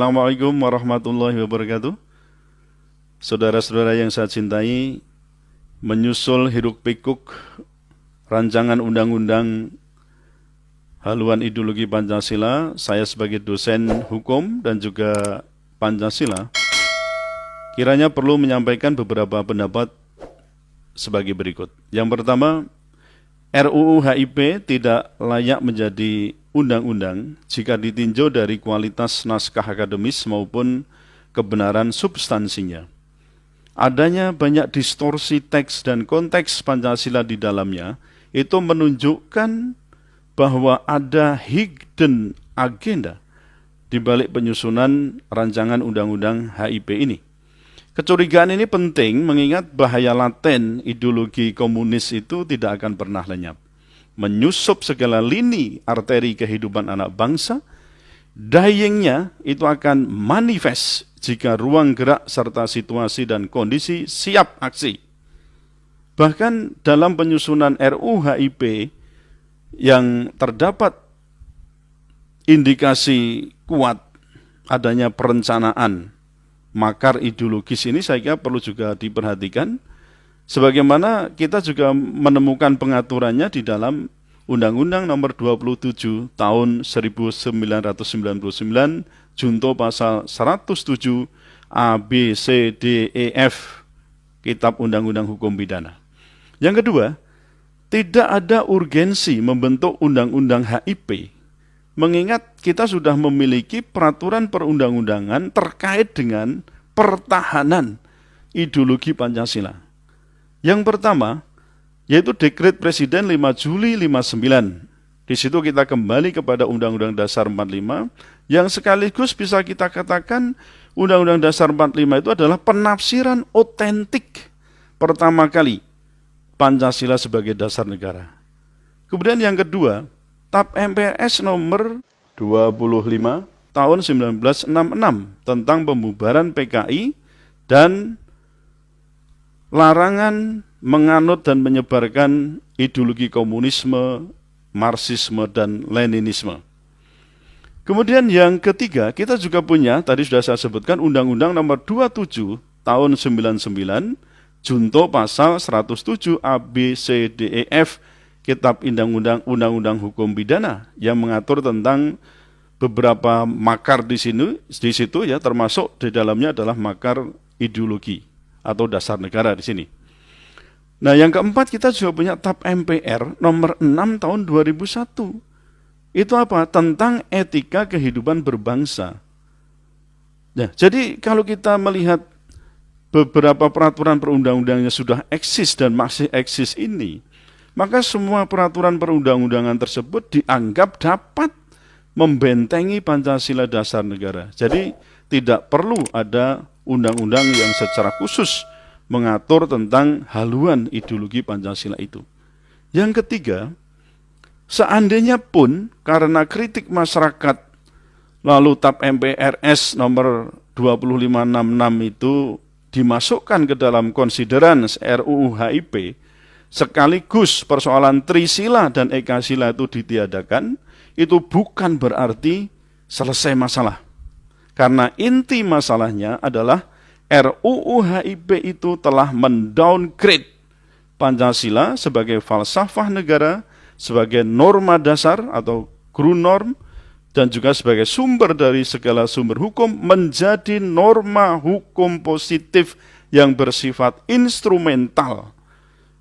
Assalamualaikum warahmatullahi wabarakatuh. Saudara-saudara yang saya cintai, menyusul hiruk-pikuk rancangan undang-undang haluan ideologi Pancasila, saya sebagai dosen hukum dan juga Pancasila, kiranya perlu menyampaikan beberapa pendapat sebagai berikut. Yang pertama, RUU HIP tidak layak menjadi undang-undang jika ditinjau dari kualitas naskah akademis maupun kebenaran substansinya. Adanya banyak distorsi teks dan konteks Pancasila di dalamnya itu menunjukkan bahwa ada hidden agenda di balik penyusunan rancangan undang-undang HIP ini. Kecurigaan ini penting mengingat bahaya laten ideologi komunis itu tidak akan pernah lenyap. Menyusup segala lini arteri kehidupan anak bangsa, dyingnya itu akan manifest jika ruang gerak serta situasi dan kondisi siap aksi. Bahkan dalam penyusunan RUU HIP yang terdapat indikasi kuat adanya perencanaan makar ideologis ini, saya kira perlu juga diperhatikan, sebagaimana kita juga menemukan pengaturannya di dalam Undang-Undang Nomor 27 Tahun 1999 Junto Pasal 107 A, B, C, D, E, F Kitab Undang-Undang Hukum Pidana. Yang kedua, tidak ada urgensi membentuk Undang-Undang HIP, mengingat kita sudah memiliki peraturan perundang-undangan terkait dengan pertahanan ideologi Pancasila. Yang pertama, yaitu Dekret Presiden 5 Juli 59. Di situ kita kembali kepada Undang-Undang Dasar 45, yang sekaligus bisa kita katakan Undang-Undang Dasar 45 itu adalah penafsiran otentik pertama kali Pancasila sebagai dasar negara. Kemudian yang kedua, TAP MPRS nomor 25 tahun 1966 tentang pembubaran PKI dan larangan menganut dan menyebarkan ideologi komunisme, Marxisme, dan Leninisme. Kemudian yang ketiga, kita juga punya, tadi sudah saya sebutkan, Undang-Undang Nomor 27 Tahun 99, Junto Pasal 107 A, B, C, D, E, F Kitab Undang-Undang Hukum Pidana yang mengatur tentang beberapa makar di situ ya, termasuk di dalamnya adalah makar ideologi atau dasar negara di sini. Nah, yang keempat, kita juga punya TAP MPR nomor 6 tahun 2001. Itu apa? Tentang etika kehidupan berbangsa. Nah, jadi kalau kita melihat beberapa peraturan perundang-undangnya sudah eksis dan masih eksis ini, maka semua peraturan perundang-undangan tersebut dianggap dapat membentengi Pancasila dasar negara. Jadi tidak perlu ada undang-undang yang secara khusus mengatur tentang haluan ideologi Pancasila itu. Yang ketiga, seandainya pun karena kritik masyarakat lalu TAP MPRS nomor 2566 itu dimasukkan ke dalam konsideran RUU HIP, sekaligus persoalan Trisila dan Ekasila itu ditiadakan, itu bukan berarti selesai masalah. Karena inti masalahnya adalah RUU HIP itu telah mendowngrade Pancasila sebagai falsafah negara, sebagai norma dasar atau Grundnorm, dan juga sebagai sumber dari segala sumber hukum menjadi norma hukum positif yang bersifat instrumental,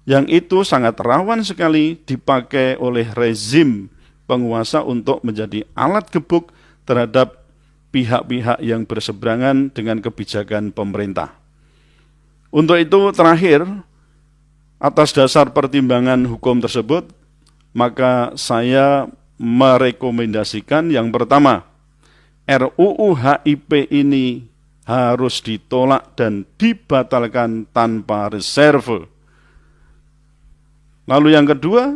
yang itu sangat rawan sekali dipakai oleh rezim penguasa untuk menjadi alat gebuk terhadap pihak-pihak yang berseberangan dengan kebijakan pemerintah. Untuk itu, terakhir, atas dasar pertimbangan hukum tersebut, maka saya merekomendasikan yang pertama, RUU HIP ini harus ditolak dan dibatalkan tanpa reserve. Lalu yang kedua,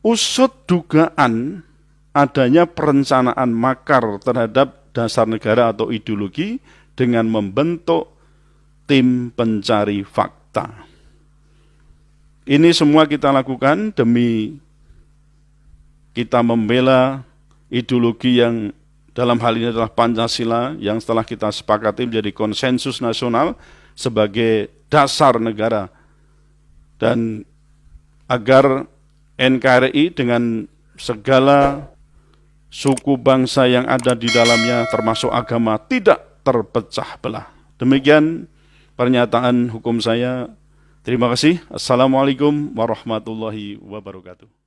usut dugaan adanya perencanaan makar terhadap dasar negara atau ideologi dengan membentuk tim pencari fakta. Ini semua kita lakukan demi kita membela ideologi yang dalam hal ini adalah Pancasila yang setelah kita sepakati menjadi konsensus nasional sebagai dasar negara. Dan agar NKRI dengan segala suku bangsa yang ada di dalamnya termasuk agama tidak terpecah belah. Demikian pernyataan hukum saya. Terima kasih. Assalamualaikum warahmatullahi wabarakatuh.